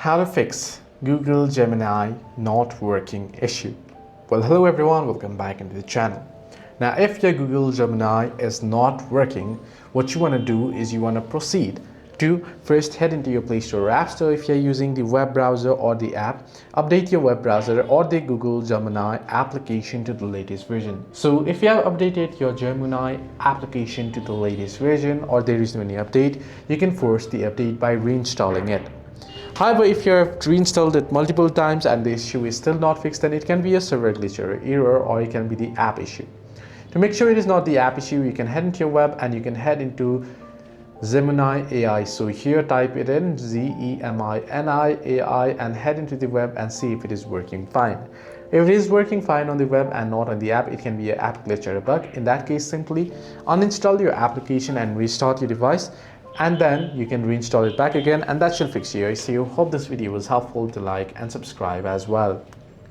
How to fix Google Gemini not working issue. Well, hello everyone, welcome back into the channel. Now, if your Google Gemini is not working, what you want to do is you want to proceed to first head into your Play Store or App Store. If you're using the web browser or the app, update your web browser or the Google Gemini application to the latest version. So if you have updated your Gemini application to the latest version or there is no any update, you can force the update by reinstalling it. However, if you have reinstalled it multiple times and the issue is still not fixed, then it can be a server glitch or error, or it can be the app issue. To make sure it is not the app issue, you can head into your web and you can head into Gemini AI. So here type it in Gemini AI and head into the web and see if it is working fine. If it is working fine on the web and not on the app, it can be an app glitch or a bug. In that case, simply uninstall your application and restart your device, and then you can reinstall it back again, and that should fix your issue. Hope this video was helpful. To like and subscribe as well.